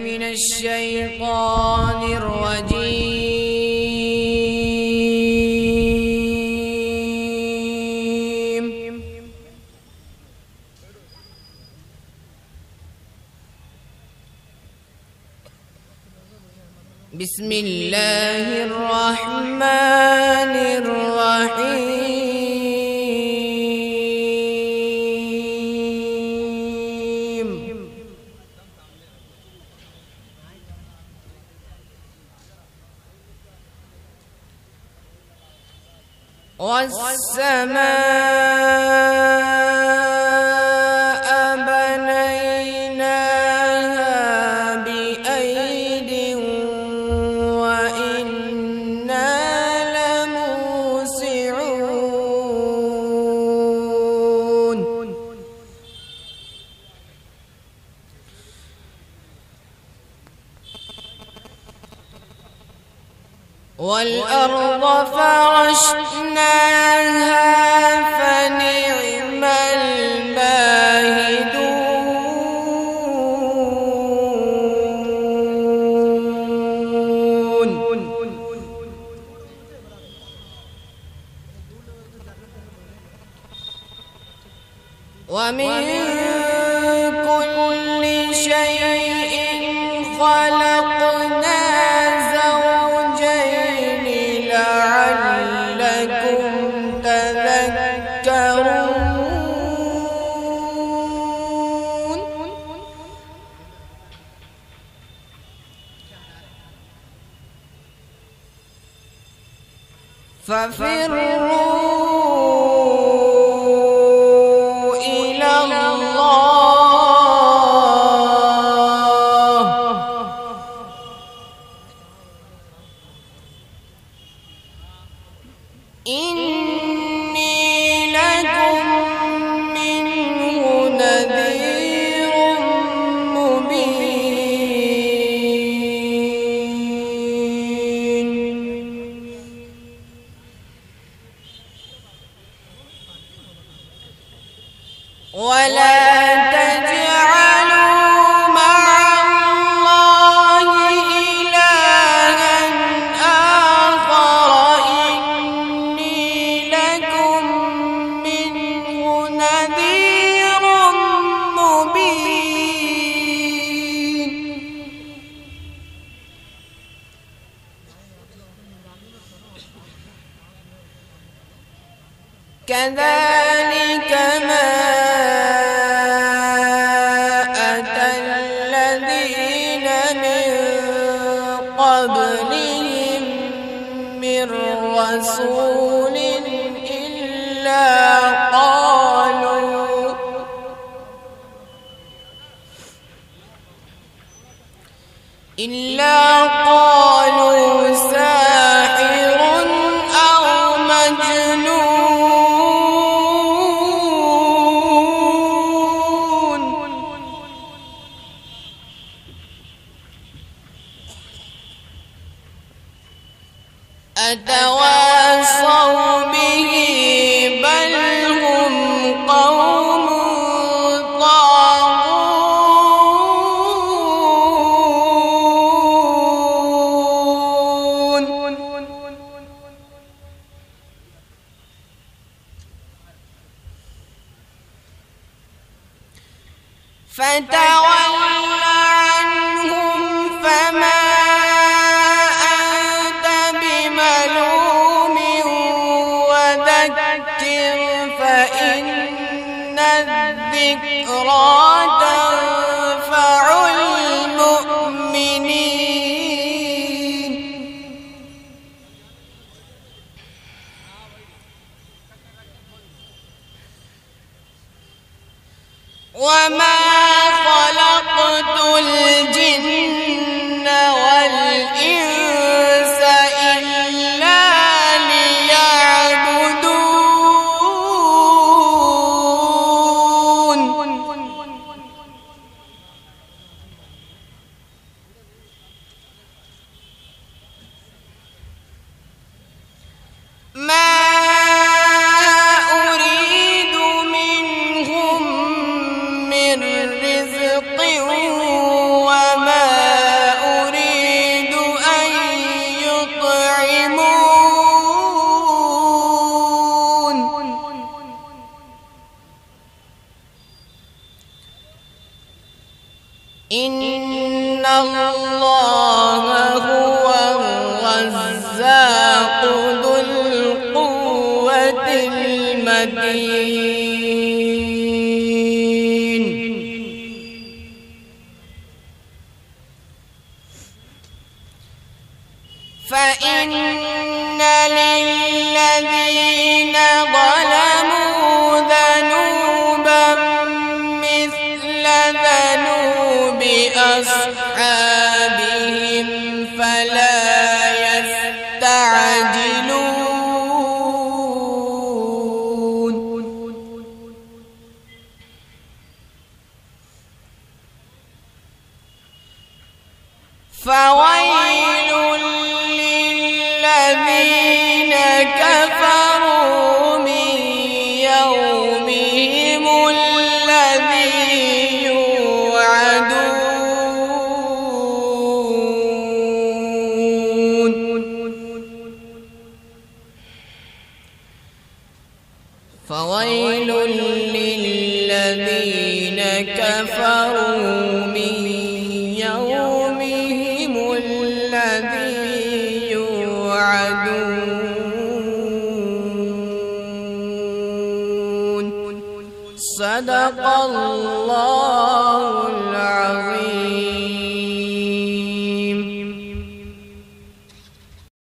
من الشيطان الرجيم. بسم الله الرحمن الرحيم. والسماء بنيناها بأيد وإنا لموسعون. والأرض فرشناها فنعم الماهدون. ومن كل شيء خلقنا زوجين لعلكم تذكرون. ففروا إلى الله إني لكم منه نذير مبين. ولا تجعلوا مع الله إلها آخر إني لكم منه نذير مبين. كذلك ما أتى الذين من قبلهم من رسول إلا قالوا ساحر أو مجنون. أتواصوا به بل هم قوم طاغون. فتول عنهم فما أنت بملوم وذكر فإن الذكرى تنفع المؤمنين. وما خلق إن الله هو الرزاق ذو القوة المتين فإن للذين ظلموا ذنوبا مثل ذنوب أصحابهم فلا يستعجلون فويل للذين كفروا من يومهم الذي يوعدون فويل للذين كفروا من يومهم الذي يوعدون صدق الله العظيم.